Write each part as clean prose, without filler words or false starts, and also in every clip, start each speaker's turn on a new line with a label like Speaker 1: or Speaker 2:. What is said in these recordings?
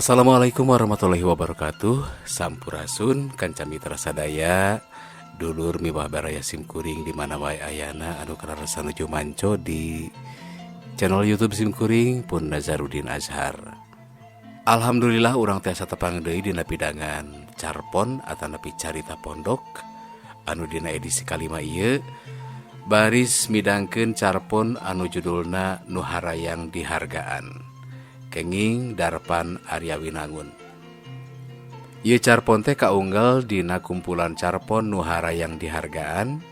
Speaker 1: Assalamualaikum warahmatullahi wabarakatuh. Sampurasun kanca mitra sadaya, dulur mibah baraya simkuring di mana wae ayana anu karasa nuju manco di channel YouTube simkuring pun Nazarudin Azhar. Alhamdulillah urang tiasa tepang deui dina pidangan carpon atanapi carita pondok anu dina edisi kalima ieu baris midangkeun carpon anu judulna Nu Harayang Dihargaan. Kenging Darpan Arya Winangun. Ieu carpon teh kaunggal dina kumpulan carpon Nu Harayang Dihargaan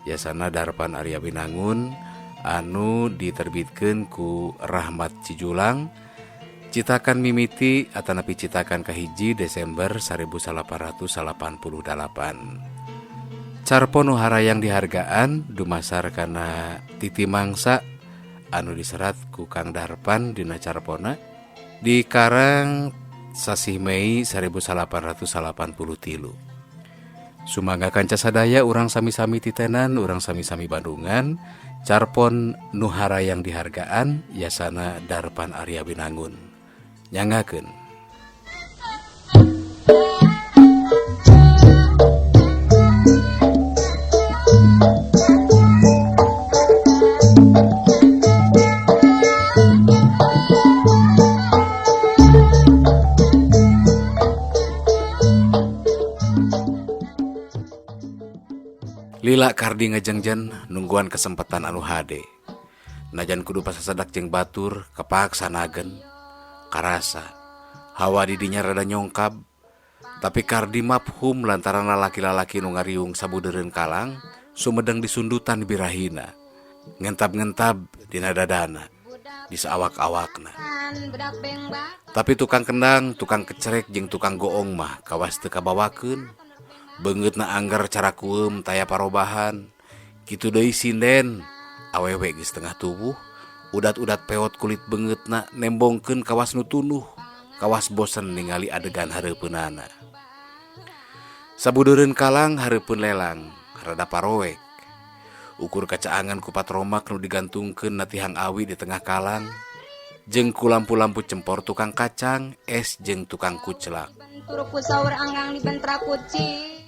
Speaker 1: yasana Darpan Arya Winangun anu diterbitkeun ku Rahmat Cijulang citakan mimiti atanapi citakan kahiji Desember 1888. Carpon Nu Harayang Dihargaan dumasar kana titi mangsa anu diserat ku Kang Darpan dina carpona dikarang sasih Mei 1883. Sumangga kanca sadaya urang sami-sami titenan, urang sami-sami Bandungan, carpon Nu Harayang Dihargaan yasana Darpan Arya Winangun. Nyangakeun. Lila kardi ngejengjen nungguan kesempatan anu hade. Najan kudu pasasadak jeung batur kepaksanagen karasa hawa didinya rada nyongkab, tapi kardi mafhum lantaran lalaki-lalaki nu ngariung sabudeureun kalang sumedeng disundutan birahina ngentab-ngentab dina dadana di saawak-awakna. Tapi tukang kendang, tukang kecerek jeung tukang goong mah kawas teu kabawakeun. Beungeutna anggar cara kueum taya parobahan. Kitu deui sinden, awewe geus tengah tubuh, udat-udat peot kulit beungeutna nembongkeun kawas nu tunduh, kawas bosen ningali adegan hareupeunana. Sabudeureun kalang hareupeun lelang, rada parowek. Ukur kacaangan ku patromak nu digantungkeun na tihang awi di tengah kalang, jeung ku lampu-lampu cempor tukang kacang, es jeung tukang kucelak.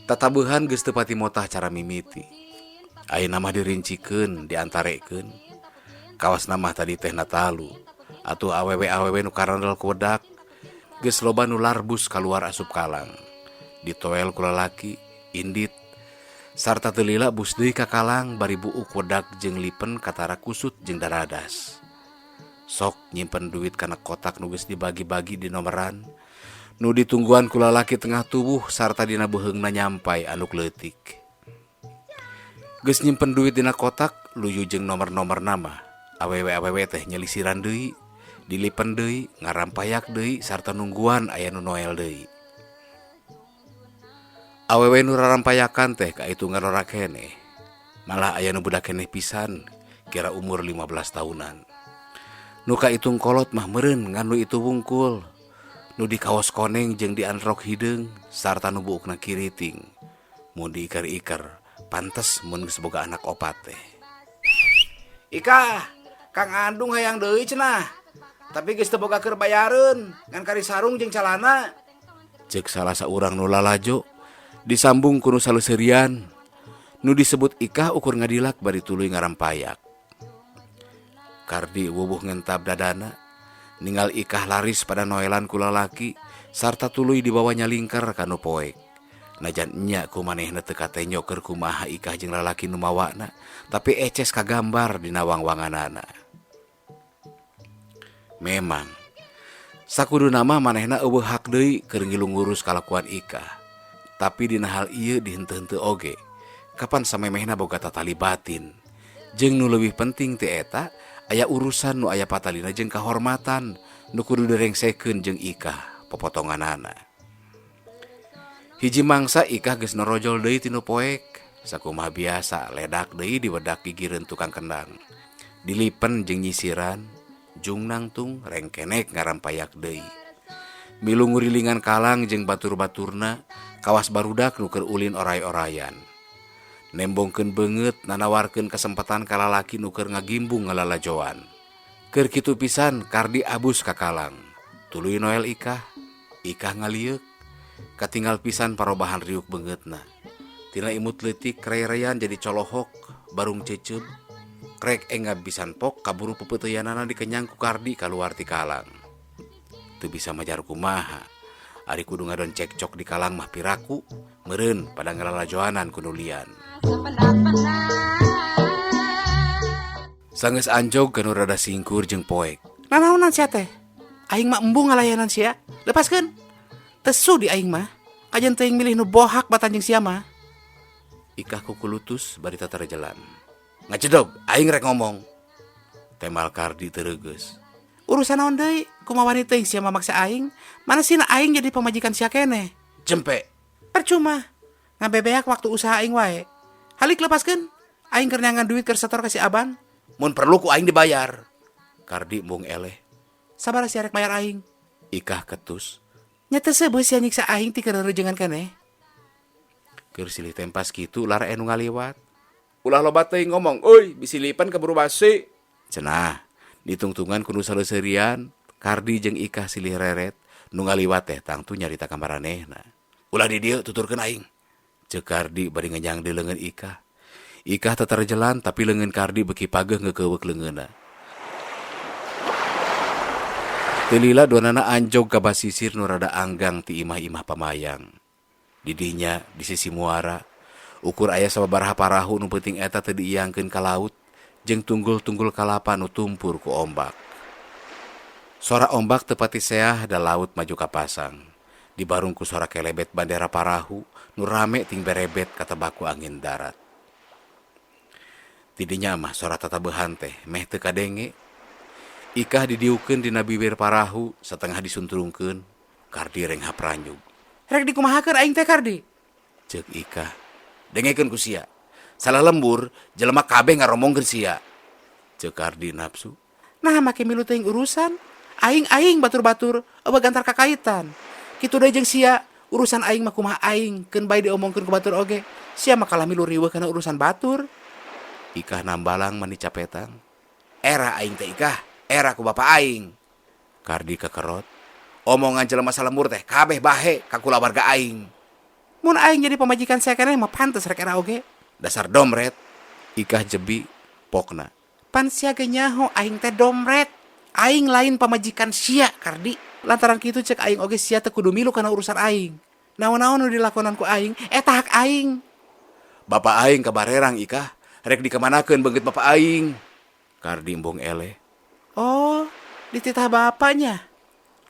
Speaker 1: Tatabuhan geus teu pati motah cara mimiti. Ayeuna mah dirincikeun, diantarekeun. Kawas mah tadi teh natalu, atuh awewe-awewe nu karandel ku wedak geus loba nu larbus kaluar asup kalang. Ditoel ku lalaki, indit, sarta teu lila bus deui ka kalang bari buuk wedak jeung lipen katara kusut jeung daradas. Sok nyimpen duit kana kotak nu geus dibagi-bagi di nomeran. Nu ditungguan ku lalaki tengah tubuh sarta dina beheungna nyampai anu leutik. Geus nyimpen duit dina kotak luyu jeung nomor-nomor nama. Awewe-awewe teh nyelisiran deui, dilipen deui, ngarampayak deui sarta nungguan aya nu noel deui. Awewe nu rarampayakan teh kaitungan ora keneh. Malah aya nu budak keneh pisan, kira umur 15 tahunan. Nu kaitung kolot mah meureun ngan nu itu wungkul. Nu di kaos koneng jeung di androk hideung sarta nu buukna kiriting. Mun diiker-iker, pantes mun geus boga anak opat teh. Ika, Kang Andung hayang deui cenah. Tapi geus teu boga keur bayareun, ngan kari sarung jeung calana. Ceuk salah saurang nu lalajo, disambung ku nu saleuseurian. Nu disebut Ika ukur ngadilak bari tuluy ngarampayak. Kardi wubuh ngentab dadana. Ninggal Ikah laris pada noelan ku lalaki sarta tuluy dibawanya lingkar kanu poek. Najan nya ku manehna teu katenyo keur kumaha Ikah jeung lalaki nu mawana, tapi eces kagambar dina wang-wanganana. Memang sakuduna mah manehna eueuh hak deui keur ngilung ngurus kalakuan Ikah. Tapi dina hal ieu dihenteu-henteu oge. Kapan samemehna boga tatali batin. Jeung nu leuwih penting ti eta aya urusan nu aya patalina jeung kahormatan nu kudu direngsekeun jeung Ikah popotonganana. Hiji mangsa Ikah geus norojol deui tinu poek, sakumaha biasa ledak deui diwedak gigireun tukang kendang. Dilipen jeung nyisiran, jung nangtung rengkenek ngarampayak deui. Milu ngurilingan kalang jeung batur-baturna, kawas barudak nu keur ulin oray-orayan. Nembongkeun beungeut nanawarkeun kesempatan ka lalaki nu keur ngagimbung ngalalajoan. Keur kitu pisan kardi abus ka kalang. Tuluy noel Ikah, Ikah ngaliuk, katinggal pisan parobahan riuk beungeutna. Tina imut leutik rereyan jadi colohok, barung cecep. Krek enggak bisan pok kaburu pepeuteyanana dikenyang ku Kardi kaluar ti kalang. Teu bisa majar kumaha. Ari kudu ngadon cekcok di kalang mah piraku, meureun pada ngalalajoanan ku nulian. Sanggeus anjog kanu rada singkur jeung poek. Nanaonan sia teh? Aing mah embung ngalayanan sia. Lepaskeun. Tesu di aing mah. Ajan teuing milih nu bohak batan jeung sia mah. Ikah kukulutus bari tatarejelan. Ngacedog, aing rek ngomong. Temal Kardi tereugeus. Urusan naon deui? Kumaha wanita teuing sia mamaksa aing? Mana sina aing jadi pamajikan sia keneh? Jempe. Percuma. Ngabebeak waktu usaha aing wae. Halik lepaskeun. Aing keur neangan duit keur setor ka si Abang. Mun perlu ku aing dibayar. Kardi embung eleh. Sabar sia rek bayar aing. Ikah ketus. Nya teu seubeuh sia nyiksa aing ti keureujengan keneh. Keur silih tempas kitu lar anu ngaliwat. Ulah loba teuing ngomong, "Euy, bisi lipan keburu basi." Cenah, ditungtungan kudu saleuseurian, Kardi jeung Ikah silih reret, nu ngaliwat teh tangtu nyarita ka maranehna. Ulah di dieu tuturkeun aing. Ceuk Kardi bari ngenyang di leungeun Ikah. Ikah tatarejelan tapi leungeun Kardi beuki pageuh ngekeuweuk leungeunna. Teu lila duanana anjog ka basisir nu rada anggang ti imah-imah pamayang. Di dinya di sisi muara, ukur aya sababaraha parahu nu penting eta teu diiangkeun ka laut, jeung tunggul-tunggul kalapa nu tumpur ku ombak. Suara ombak teu pati seah da laut maju ka pasang. Dibarung ku suara kelebet bandera parahu nu rame ting berebet katebak ku angin darat. Ti dinya mah suara tatabeuhan teh meh teu kadenge. Ikah didiukeun dina bibir parahu satengah disunturungkeun. Kardi reng hapranyug. Rek dikumahakeun aing teh Kardi? Ceuk Ikah. Dengekeun ku sia. Salah lembur jelema kabeh ngaromongkeun sia. Ceuk Kardi nafsu. Nah make milu teuing urusan. Aing batur-batur eueuh antar kakaitan. Kitu deui jeung sia, urusan aing mah kumaha aing, keun bae diomongkeun ku batur oge. Sia mah kalah milu riweuh kana urusan batur. Ikah nambalang mani capetang. Era aing teh Ikah. Era ku bapa aing. Kardi kekerot. Omongan jelema salembur teh kabeh bahe ka kulawarga aing. Mun aing jadi pamajikan saya keneh mah pantes rek era oge. Dasar domret. Ikah jebi pokna. Pan sia ge nyaho aing teh domret. Aing lain pamajikan sia Kardi. Lantaran kitu cek aing oge sia teu kudu milu kana urusan aing. Naon-naon nu dilakonan ku aing eta hak aing. Bapa aing kabarerang Ikah. Rek dikemanakeun beungeut bapa aing. Kardi embung eleh. Oh, dititah bapaknya.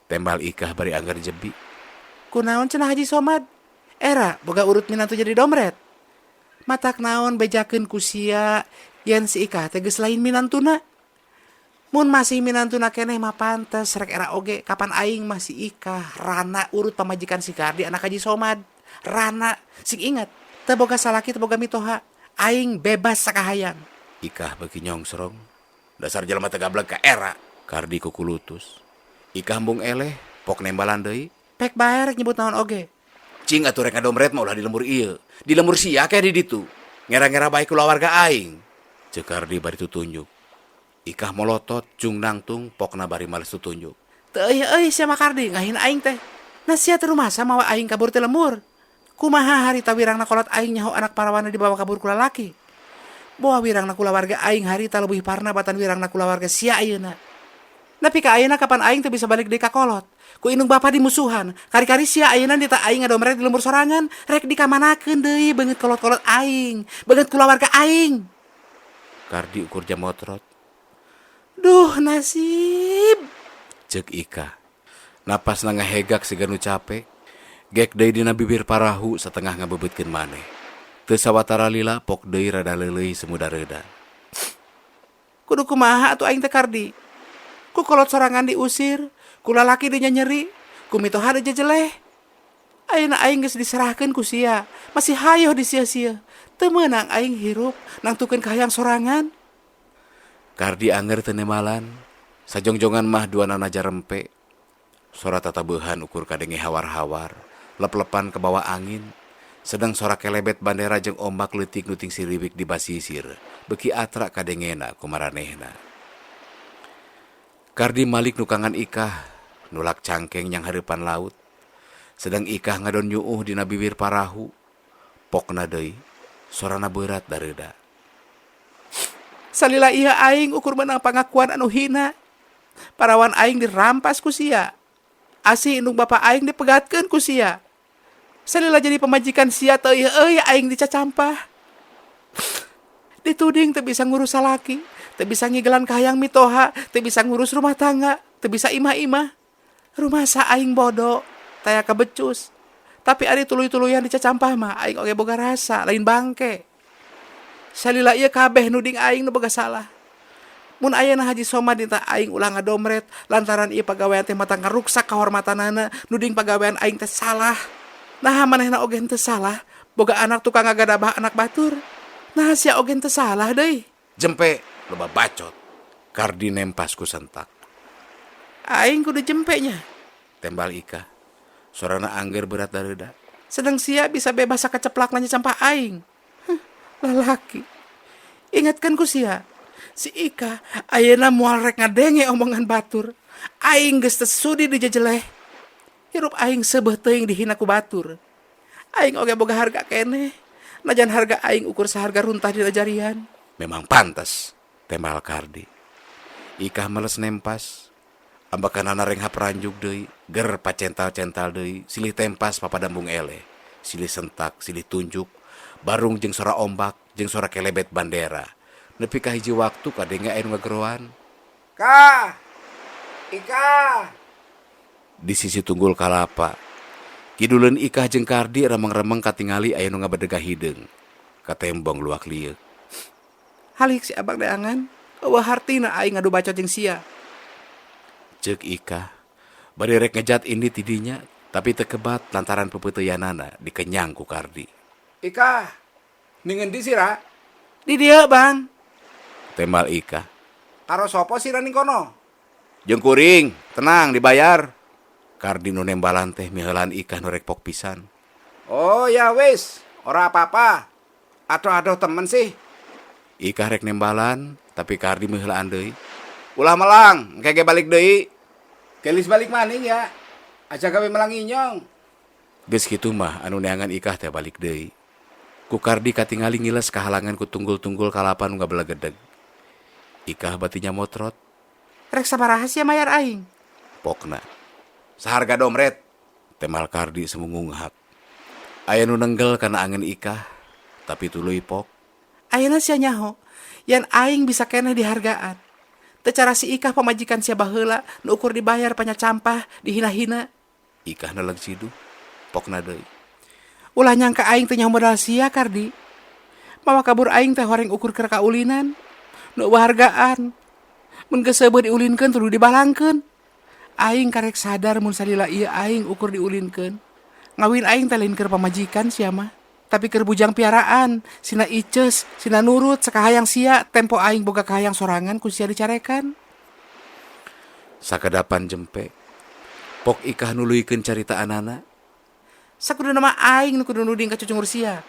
Speaker 1: Tembal Ikah bari anggar jebi. Kunaon cenah Haji Somad? Era boga urut minantu jadi domret. Matak naon bejakeun ku sia yen si Ikah teh geus lain minantuna. Mun masih minantuna keneh mah pantes rek era oge kapan aing masih Ikah rana urut pamajikan si Kardi anak Haji Somad. Rana sing ingat teu boga salaki teu boga mitoha. Aing bebas sakahayang. Ikah beuki nyongsrong. Dasar jelema teu gablek ka era. Kardi kukulutus. Ikah embung eleh, pok nembalan deui. Pek bae rek nyebut naon oge. Cing atuh rek ngadomret mah ulah di lembur ieu. Di lembur sia kae di ditu. Ngera-ngera bae kulawarga aing. Ceuk Kardi bari tutunjuk. Ikah molotot cung nangtung pokna bari males tutunjuk. Teu euy sia mah Kardi ngahin aing teh. Nah sia teu rumasa mawa aing kabur teh lembur. Kumaha harita wirangna kolot aing nyaho anak parawana dibawa kabur ku lalaki. Boa wirangna kulawarga aing harita leuwih parna batan wirangna kulawarga sia ayeuna. Nepi ka ayeuna kapan aing teu bisa balik deui ka kolot. Ku indung bapa dimusuhan. Kari-kari sia ayeuna dita aing ngadomret di lembur sorangan, rek dikamanakeun deui beungeut kolot-kolot aing, beungeut kulawarga aing. Kardi ukur jam motrot. Duh nasib. Ceuk Ikah. Napas ngahegak siga nu capek. Gek deui dina bibir parahu satengah ngabebeutkeun maneh. Teu sawatara lila pok deui rada leuleuy semudareuda. Kudu kumaha atuh aing teh Kardi? Ku kolot sorangan diusir, ku lalaki dinya nyeri, ku mitoha deui jejeleh. Ayeuna aing geus diserahkeun ku sia, masih hayo di sia-sia. Teu meunang aing hirup nangtukeun kahayang sorangan. Kardi anger teu nemalan, sajongjongan mah duanana jarempe. Sora tatabeuhan ukur kadenge hawar-hawar, lep-lepan ke bawah angin. Sedang sora kelebet bandera jeung ombak leutik nu ting siriwik di basisir, beuki atra kadengena ku maranehna. Kardi malik nukangan Ikah, nulak cangkeng yang hareupan laut. Sedang Ikah ngadon nyuuh dina bibir parahu. Pokna deui, sorana berat dareuda. Salila ieu aing ukur menang pangakuan anu hina. Parawan aing dirampas ku sia. Asih indung bapa aing dipegatkeun ku sia. Salila jadi pemajikan sia teu euy aing dicacampah. Dituding teu bisa ngurus salaki, teu bisa ngigelan kahayang mitoha, teu bisa ngurus rumah tangga, teu bisa imah-imah. Rumah sa aing bodoh, taya kabecus. Tapi ari tuluy-tuluyan dicacampah mah aing oge boga rasa, lain bangke. Salila ieu kabeh nuding aing nu boga salah. Mun ayeuna Haji Somad dinta aing ulah ngadomret lantaran ieu pagawean teh mata ngaruksak kahormatanana, nuding pagawean aing teh salah. Nah manehna oge teu salah, boga anak tukang ngagadabah anak batur. Nah sia oge teu salah deui. Jempe loba bacot. Kardi nempas ku sentak. Aing kudu jempe nya. Tembal Ikah. Sorana angger berat dareuda. Sedang sia bisa bebas sakaceplak nanya campah aing. Lalaki. Ingatkan ku sia. Si Ikah ayeuna moal rek ngadenge omongan batur. Aing geus teu sudi dijejeleh. Hirup aing seubeuh teuing dihina ku batur. Aing oge boga harga keneh. Najan harga aing ukur saharga runtah dina jarian. Memang pantas, tembal Kardi. Ikah males nempas. Ambakanana reng haperanjuk deui, ger pacental-cental deui, silih tempas papadambung ele, silih sentak, silih tunjuk, barung jeung sora ombak, jeung sora kelebet bandera. Nepi ka hiji waktu kadenge aya nu ngageroan. Kah! Ikah! Di sisi tunggul kalapa. Kiduleun Ikah jeung Kardi remeng-remeng katingali aya nu ngabedegah hideung. Katembong luak lieu. Halik si abang deangan, eueuh hartina aing ngadu bacot jeung sia. Ceuk Ikah, bari rek ngejat indi tidinya, tapi tekebat lantaran pepeuteyanana dikenyang ku Kardi. Ikah, ningeun di sira? Di dieu, Bang. Tembal Ikah. Karo sopo sira ning kono? Jeung kuring, tenang dibayar. Kardi nu nembalan teh miheulan Ikah nu rek pok pisan. Oh ya wis, ora apa-apa. Adoh-adoh temen sih. Ikah rek nembalan, tapi Kardi miheulaan deui. Ulah melang, engke balik deui. Kelis balik maning ya. Aja gawe melang inyong. Geus kitu mah anu neangan Ikah teh balik deui. Ku Kardi katingali ngiles kahalangan ku tunggul-tunggul kalapa nu ngabelegedeg. Ikah batinya motrot. Rek sabaraha sia mayar aing? Pokna. Saharga domret. Temal Kardi semungunghak. Aya nu nenggel kana angen Ikah, tapi tuluy pok. Ayeuna sia nyaho, yan aing bisa keneh dihargaan. Teu cara si Ikah pamajikan sia baheula nu ukur dibayar panya campah dihina-hina. Ikah neleg sidu, pokna deui. Ulah nyangka aing teu nyaho modal sia Kardi. Mawa kabur aing teh horeng ukur keur kaulinan, nu hargaan. Mun geus seubeuh diulinkeun tuluy dibalangkeun. Aing karek sadar mun salila ieu aing ukur diulinkeun. Ngawin aing teh lain keur pamajikan sia mah, tapi keur bujang piaraan, sina iceus, sina nurut sakahayang sia tempo aing boga kahayang sorangan ku sia dicarekan. Sakadapan jempe. Pok Ikah nuluykeun carita anana. Sakuduna mah aing nu kudu nuding ka cucungur sia.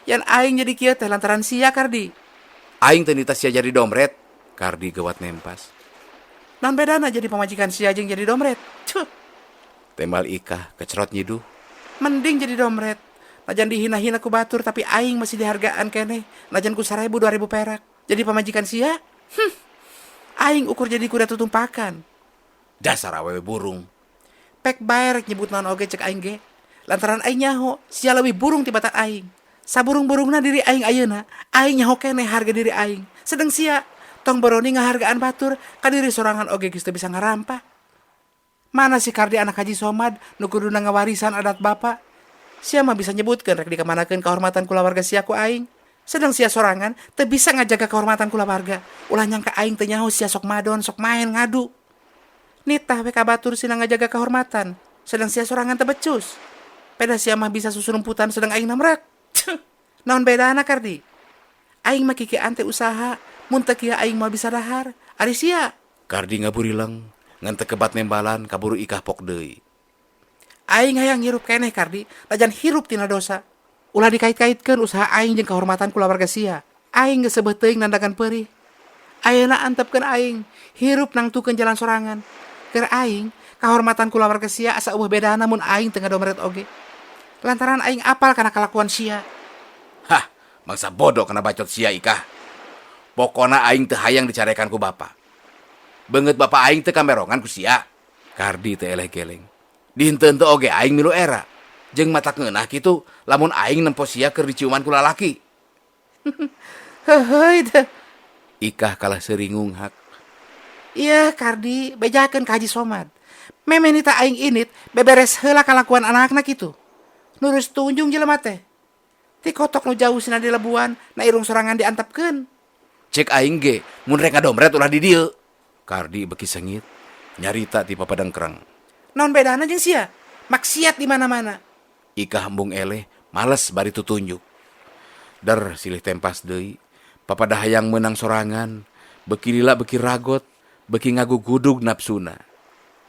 Speaker 1: Yan aing jadi kieu teh lantaran sia Kardi. Aing teh nita sia jadi domret. Kardi geuwat nempas. Naon bedana jadi pamajikan sia jeung jadi domret? Cuh. Tembal Ikah kecrot nyiduh. Mending jadi domret. Najan dihina-hina ku batur tapi aing masih dihargaan keneh. Najan ku 1.000 2.000 perak. Jadi pamajikan sia? Aing ukur jadi kuda tutumpakan. Dasar awewe burung. Pek bae rek nyebut naon oge cek aing ge. Lantaran aing nyaho sia leuwih burung ti batak aing. Saburung-burungna diri aing ayeuna, aing nyaho keneh harga diri aing. Sedeng sia tong boroni ngahargaan batur ka diri sorangan oge geus teu bisa ngarampah. Mana si Kardi anak Haji Somad nu kuduna ngawarisan adat bapa? Sia mah bisa nyebutkeun rek dikamanakeun kehormatan kulawarga sia ku aing. Sedang sia sorangan teu bisa ngajaga kehormatan kulawarga. Ulah nyangka aing teu nyaho sia sok madon, sok main ngadu. Nitah we ka batur sina ngajaga kehormatan, sedang sia sorangan teu becus. Peda sia mah bisa susurumputan sedang aing namrek. Naon bedana Kardi? Aing mah kikian teh usaha, mun teu kieu aing moal bisa dahar. Ari sia? Kardi ngaburileng, ngan teu kebat nembalan kaburu Ikah pok deui. Aing hayang hirup keneh Kardi, lajan hirup tina dosa. Ulah dikait-kaitkeun usaha aing jeung kehormatan kulawarga sia. Aing geus seubeuh teuing nandagan peurih. Ayeuna antepkeun aing, hirup nangtukeun jalan sorangan.
Speaker 2: Keur aing, kahormatan kulawarga sia asa eueuh bedana mun aing teu ngadomret oge. Lantaran aing apal kana kalakuan sia.
Speaker 1: Hah, mangsa bodoh kena bacot sia Ikah. Pokona aing teu hayang dicarekan ku bapa. Beungeut bapa aing teu kamerongan ku sia. Kardi teu eleh geleng. Dihenteu-henteu oge aing milu era. Jeung matak ngeunah kitu lamun aing nempo sia keur diciuman ku lalaki.
Speaker 2: Heuheuy teh.
Speaker 1: Ikah kalah seringung hak.
Speaker 2: Iya, Kardi, bejakeun ka Haji Somad. Memenita aing init beberes heula kalakuan anakna kitu. Nurus tunjung jelema teh. Ti kotok nu jauh sina di lebuan, na irung sorangan diantepkeun.
Speaker 1: Cek aing ge, mun rek ngadomret ulah di dieu. Kardi beki sengit, nyarita ti papadang kereng.
Speaker 2: Naon bedana jeung sia? Maksiat di mana-mana.
Speaker 1: Ikah embung eleh, males bari tutunjuk. Der silih tempas deui, papadah hayang menang sorangan, beki lila beki ragot, beki ngagugudug napsuna.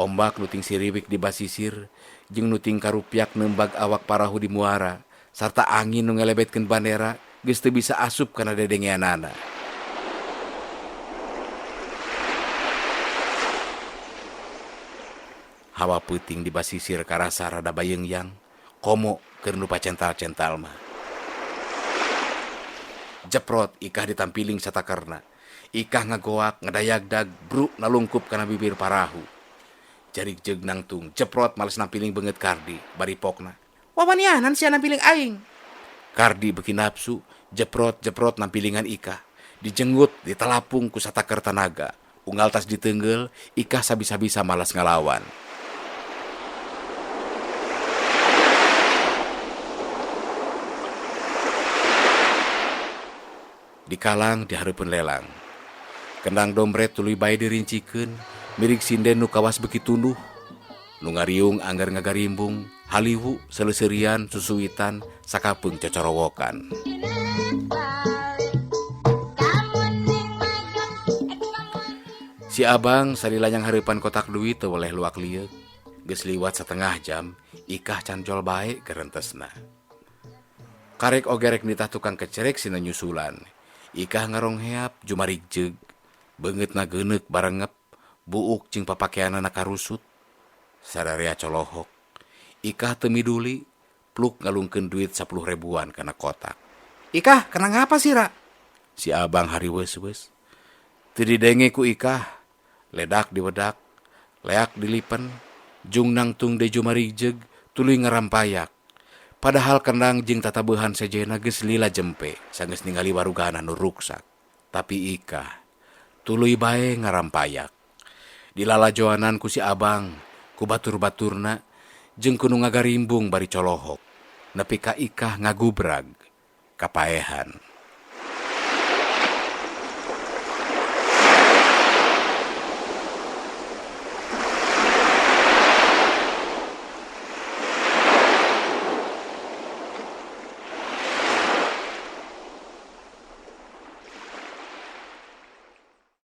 Speaker 1: Ombak nuting siriwik di basisir, jeung nuting karupiak nembag awak parahu di muara, sarta angin nu ngelebetkeun bandera, geus teu bisa asup kana dedengeanana. Hawa peuting di basisir karasa rada bayeungyang, komo keur nu pacental-cental mah. Jeprot Ikah ditampiling satakarna. Ikah ngagoak ngadayagdag bruk nalungkup kana bibir parahu. Jarik jeug nangtung jeprot males nampiling beungeut Kardi bari pokna.
Speaker 2: Wawanianan sia nampiling aing.
Speaker 1: Kardi beki nafsu jeprot nampilingan Ikah. Dijenggut ditelapung ku satakar tanaga. Unggal tas diteungeul Ikah sabisa-bisa malas ngalawan. Dikalang dihareupeun lelang. Kendang dompret tuluy bae dirincikeun, mirig sinden nu kawas beki tunduh. Nu ngariung anggar ngagarimbung, haliwu seleuserian susuwitan sakapeung cocorowokan. Si abang salilanyang hareupan kotak duit teu oleh luak lieur. Geus liwat satengah jam, Ikah cancol bae kerentesna. Karek ogerek nitah tukang kecerek sina nyusulan. Ikah ngarongheap jumarig jeug. Beungeutna geuneuk barengep, buuk jeung papakeanana karusut. Sadarea colohok. Ikah teu miduli, pluk ngalungkeun duit 10 ribuan kana kotak.
Speaker 2: Ikah, kena ngapa sih, Ra?
Speaker 1: Si abang hariweus-weus. Teu didenge ku Ikah, ledak diwedak, leak dilipen, jung nangtung deui jumarig jeug, tuluy ngarampayak. Padahal kendang jeung tatabeuhan sejena geus lila jempe, sanggeus ningali warugana nu ruksak. Tapi Ikah tuluy bae ngarampayak. Dilalajoanan ku si abang, ku batur-baturna, jeung ku nu ngagarimbung bari colohok. Nepi ka Ikah ngagubrag, kapaehan.